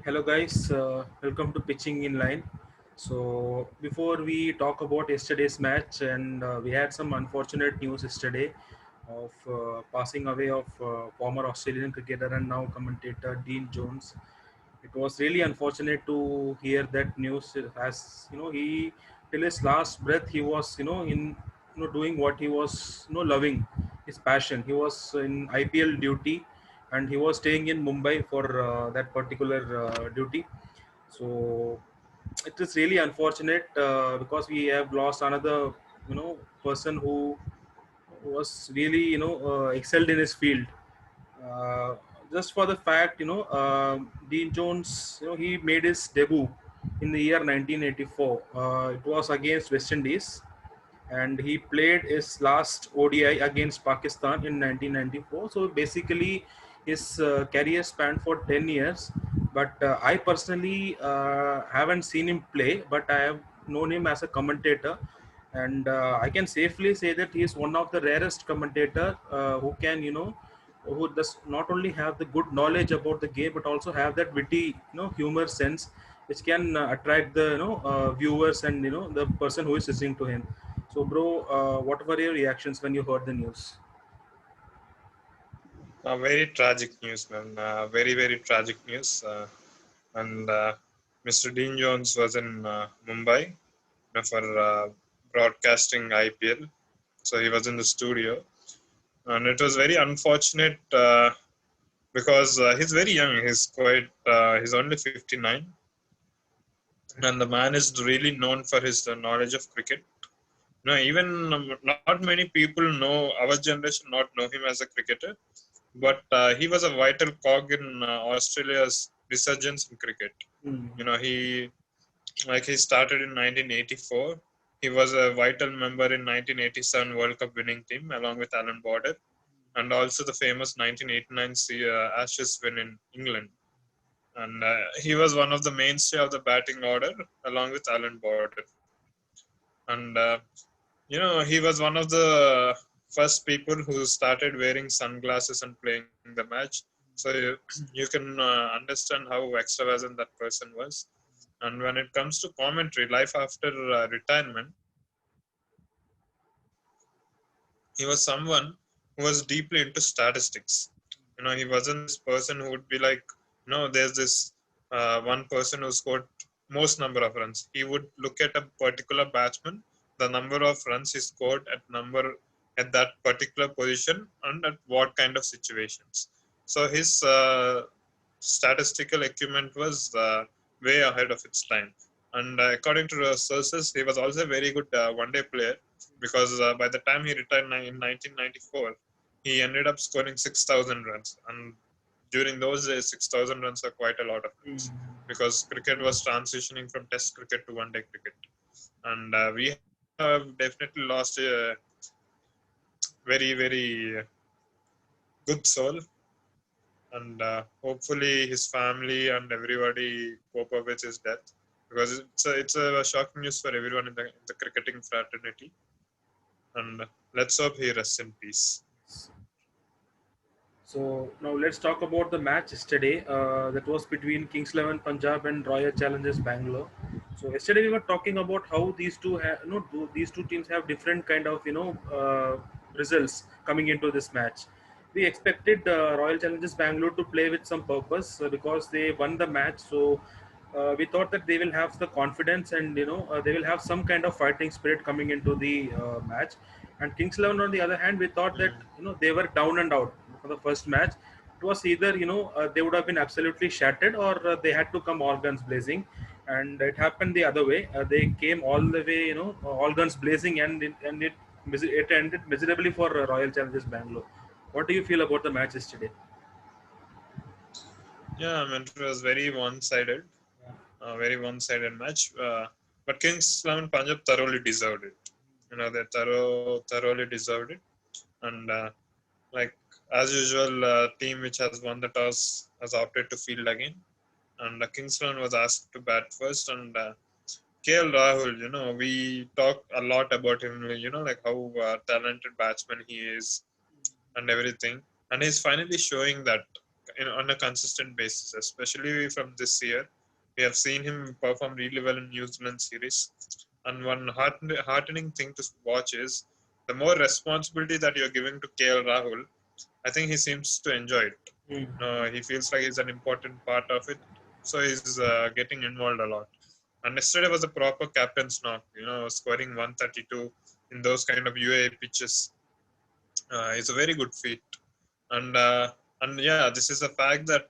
Hello guys, welcome to Pitching in Line. So before we talk about yesterday's match, and we had some unfortunate news yesterday of passing away of former Australian cricketer and now commentator Dean Jones. It was really unfortunate to hear that news. As he till his last breath he was in doing what he was loving, his passion. He was in IPL duty, and he was staying in Mumbai for that particular duty. So it is really unfortunate because we have lost another person who was really excelled in his field. uh, just for the fact, Dean Jones, he made his debut in the year 1984. It was against West Indies, and he played his last ODI against Pakistan in 1994. So basically, his career spanned for 10 years. But I personally haven't seen him play, but I have known him as a commentator, and I can safely say that he is one of the rarest commentator who can, who does not only have the good knowledge about the game, but also have that witty, humor sense, which can attract the viewers and the person who is listening to him. So, bro, what were your reactions when you heard the news? Very tragic news, man. Very tragic news. And Mr. Dean Jones was in Mumbai for broadcasting IPL. So he was in the studio. And it was very unfortunate because he's very young. He's only 59. And the man is really known for his knowledge of cricket. No, even not many people know, our generation not know him as a cricketer, but he was a vital cog in Australia's resurgence in cricket. Mm. He started in 1984. He was a vital member in 1987 World Cup winning team along with Alan Border, and also the famous 1989 Ashes win in England. And he was one of the mainstay of the batting order along with Alan Border. And he was one of the first people who started wearing sunglasses and playing the match. So you can understand how extravagant that person was. And when it comes to commentary, life after retirement, he was someone who was deeply into statistics. He wasn't this person who would be like, there's this one person who scored most number of runs. He would look at a particular batsman, the number of runs he scored at that particular position and at what kind of situations. So his statistical acumen was way ahead of its time. And according to the sources, he was also a very good one-day player because by the time he retired in 1994, he ended up scoring 6,000 runs. And during those days, 6,000 runs are quite a lot of runs Mm. because cricket was transitioning from test cricket to one-day cricket. And we have definitely lost a very good soul. And hopefully his family and everybody cope up with his death because it's a shocking news for everyone in the cricketing fraternity. And let's hope he rests in peace. So now let's talk about the match yesterday. That was between Kings 11 Punjab and Royal Challengers Bangalore. So yesterday we were talking about how these two these two teams have different kind of results coming into this match. We expected Royal Challengers Bangalore to play with some purpose because they won the match. So we thought that they will have the confidence, and they will have some kind of fighting spirit coming into the match. And Kings 11, on the other hand, we thought that Mm. they were down and out for the first match. It was either they would have been absolutely shattered, or they had to come all guns blazing, and it happened the other way. They came all the way, all guns blazing, and it ended miserably for Royal Challengers Bangalore. What do you feel about the match yesterday? Yeah, I mean, it was very one-sided match. But Kings 11 Punjab thoroughly deserved it. They thoroughly deserved it. And like as usual, team which has won the toss has opted to field again. And Kings 11 was asked to bat first. And KL Rahul, we talk a lot about him. Like how talented batsman he is and everything. And he's finally showing that. on a consistent basis, especially from this year. We have seen him perform really well in New Zealand series. And one heartening thing to watch is the more responsibility that you're giving to KL Rahul, I think he seems to enjoy it. Mm. He feels like he's an important part of it, so he's getting involved a lot. And yesterday was a proper captain's knock, scoring 132 in those kind of UAE pitches. It's a very good feat. And yeah, this is a fact that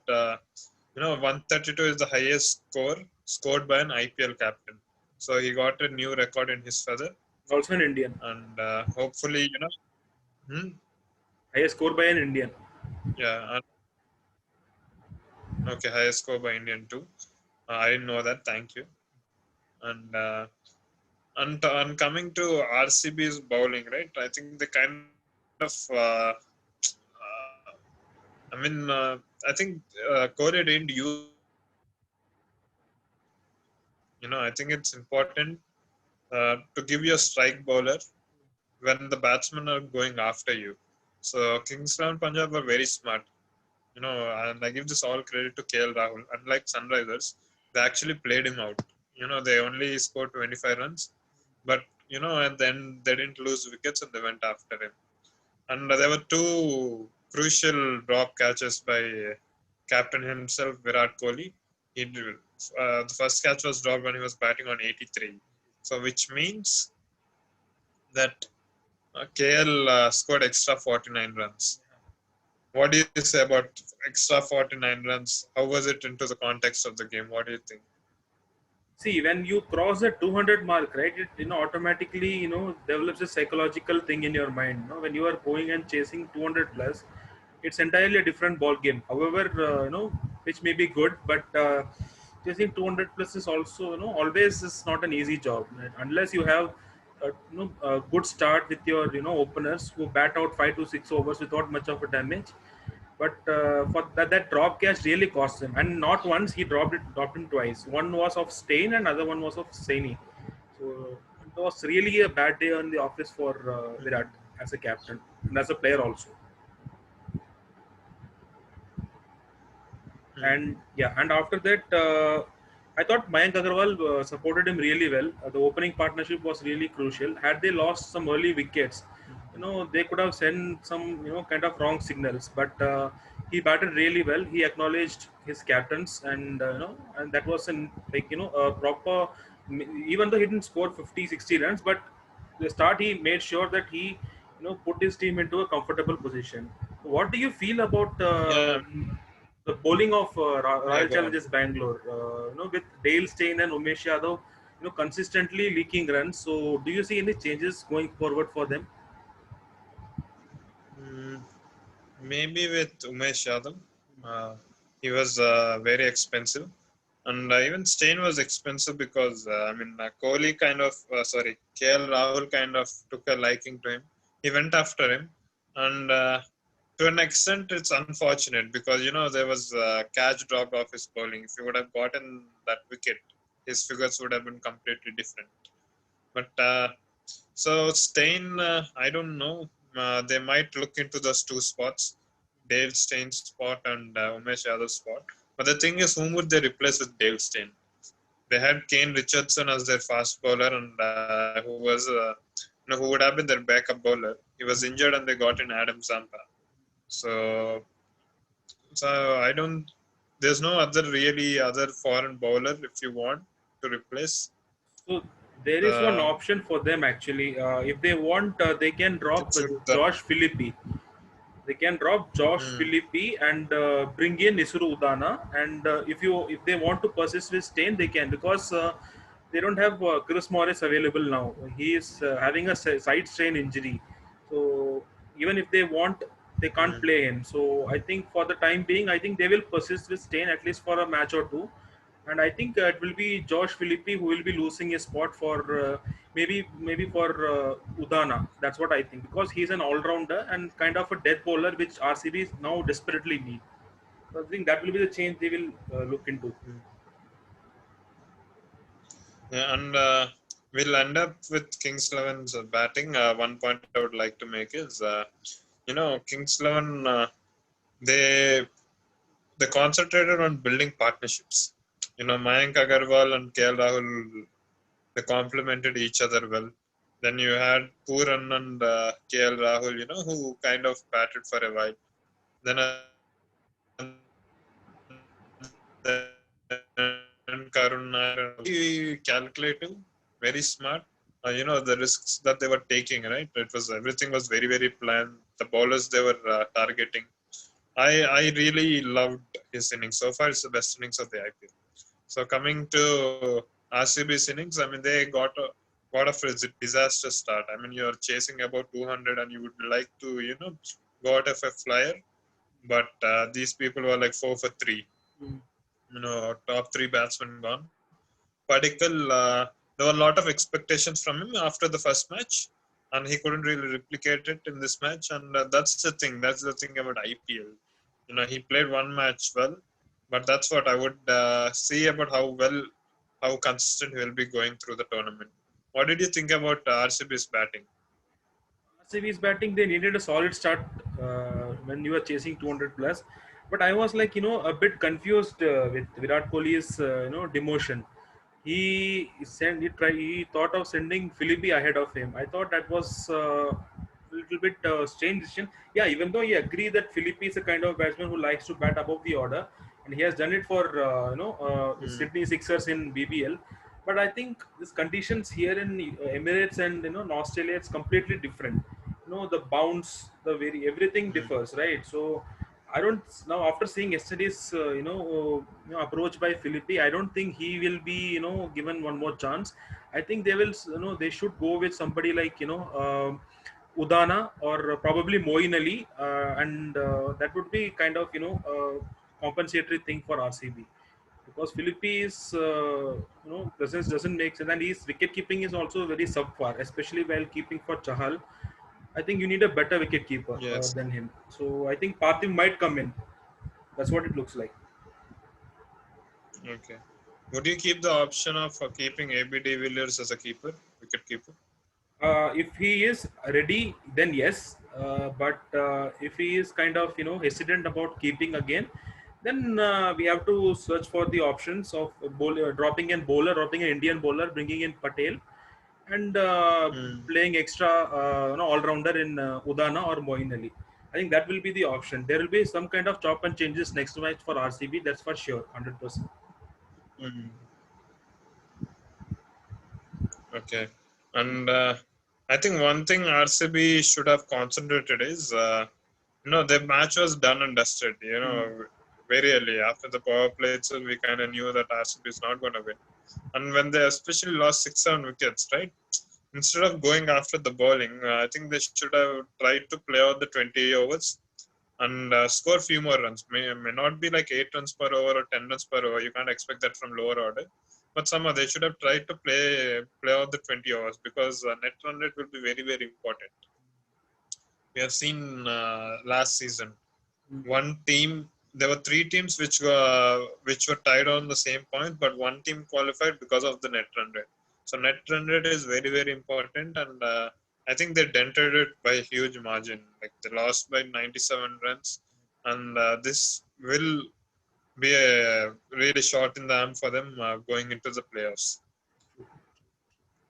132 is the highest score scored by an IPL captain. So he got a new record in his feather, Also an Indian. and hopefully, Highest score by an Indian. yeah, okay, highest score by Indian too. I didn't know that. Thank you. And and coming to RCB's bowling, right? I think they kind of, I mean, I think Kohli didn't use his bowling very wisely. I think it's important to give you a strike bowler when the batsmen are going after you. So Kings XI Punjab were very smart, and I give this all credit to KL Rahul. Unlike Sunrisers, they actually played him out. They only scored 25 runs, but and then they didn't lose wickets and they went after him. And there were two crucial drop catches by captain himself, Virat Kohli. The first catch was dropped when he was batting on 83. So, which means that KL scored extra 49 runs. What do you say about extra 49 runs? How was it into the context of the game? What do you think? See, when you cross the 200 mark, right, it automatically develops a psychological thing in your mind. When you are going and chasing 200 plus, it's entirely a different ball game. However, which may be good, but chasing 200 plus is also always is not an easy job, right? Unless you have a good start with your openers who bat out 5 to 6 overs without much of a damage. But for that drop catch really cost him, and not once he dropped him twice. One was of Stain, and other one was of Saini. So it was really a bad day on the office for Virat as a captain and as a player also. Hmm. And yeah, and after that, I thought Mayank Agarwal supported him really well. The opening partnership was really crucial. Had they lost some early wickets, they could have sent some kind of wrong signals. But he batted really well. He acknowledged his captains, and and that was an like a proper. Even though he didn't score 50, 60 runs, but the start he made sure that he put his team into a comfortable position. What do you feel about Yeah, the bowling of yeah, Royal go on. Challengers Bangalore? With Dale Steyn and Umesh Yadav, consistently leaking runs. So, do you see any changes going forward for them? Hmm. Maybe with Umesh Yadav. Uh, he was very expensive. And even Stein was expensive because, Kohli KL Rahul kind of took a liking to him. He went after him. And to an extent, it's unfortunate because, there was catch dropped off his bowling. If he would have gotten that wicket, his figures would have been completely different. But so Stein, I don't know. They might look into those two spots, Dale Stein's spot and Umesh Yadav's spot. But the thing is, whom would they replace with Dale Stein? They had Kane Richardson as their fast bowler, and who would have been their backup bowler. He was injured, and they got in Adam Zampa. So, so I don't. There's no other foreign bowler if you want to replace So, there is one the. option for them actually. If they want, they can drop It's with the. Josh Philippi. They can drop Josh Hmm, Philippi and bring in Isuru Udana. And if they want to persist with Stain, they can, because they don't have Chris Morris available now. He is having a side strain injury, so even if they want, they can't hmm. play him. So I think for the time being, I think they will persist with Stain at least for a match or two. And I think it will be Josh Philippi who will be losing his spot for maybe for Udana. That's what I think, because he's an all-rounder and kind of a death bowler, which RCB now desperately need. So I think that will be the change they will look into. Yeah, and we'll end up with Kings 11's batting. One point I would like to make is, Kings 11, they they concentrated on building partnerships. Mayank Agarwal and KL Rahul, they complemented each other well. Then you had Pooran and KL Rahul, who kind of batted for a while. Then again, Karun Nair and very calculative, very smart. The risks that they were taking, right? Everything was very, very planned. The bowlers they were targeting. I really loved his innings. So far, it's the best innings of the IPL. So coming to RCB's innings, I mean they got a disaster start. I mean you're chasing about 200 and you would like to go out of a flyer, but these people were like 4 for 3. Mm. Top three batsmen gone. Padikkal, there were a lot of expectations from him after the first match, and he couldn't really replicate it in this match. And that's the thing. That's the thing about IPL. He played one match well, but that's what I would see about how consistent he will be going through the tournament. What did you think about RCB's batting? RCB's batting, they needed a solid start when you were chasing 200 plus. But I was like, a bit confused with Virat Kohli's, demotion. He thought of sending Philippi ahead of him. I thought that was a little bit strange decision. Yeah, even though he agreed that Philippi is a kind of batsman who likes to bat above the order, and he has done it for Mm, Sydney Sixers in BBL. But I think these conditions here in Emirates and in Australia, it's completely different. The bounce, the very everything mm, differs, right? So I don't now after seeing yesterday's approach by Philippi, I don't think he will be given one more chance. I think they will they should go with somebody like Udana or probably Moeen Ali, and that would be kind of compensatory thing for RCB because Philippi is presence doesn't make sense and his wicket keeping is also very subpar, especially while keeping for Chahal. I think you need a better wicket keeper yes. than him. So I think Parthiv might come in. That's what it looks like. Okay. Would you keep the option of keeping AB de Villiers as a wicket keeper? If he is ready, then yes. But if he is kind of hesitant about keeping again, then we have to search for the options of dropping an Indian bowler, bringing in Patel, and Mm, playing extra all rounder in Udana or Moeen Ali. I think that will be the option. There will be some kind of chop and changes next match for RCB. That's for sure, 100%. mm. Okay. And I think one thing RCB should have concentrated is, the match was done and dusted, Mm. very early. After the power play itself, we kind of knew that RCB is not going to win. And when they especially lost 6, 7 wickets, right? Instead of going after the bowling, I think they should have tried to play out the 20 overs and score few more runs. May not be like 8 runs per over or 10 runs per over. You can't expect that from lower order. But somehow they should have tried to play out the 20 overs because net run rate will be very, very important. We have seen last season Mm. one team. There were 3 teams which were tied on the same point, but one team qualified because of the net run rate. So net run rate is very, very important, and I think they dented it by a huge margin. Like they lost by 97 runs, and this will be a really shot in the arm for them going into the playoffs.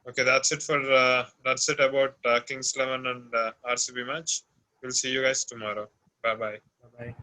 Okay, that's it about Kings 11 and RCB match. We'll see you guys tomorrow. Bye bye. Bye bye.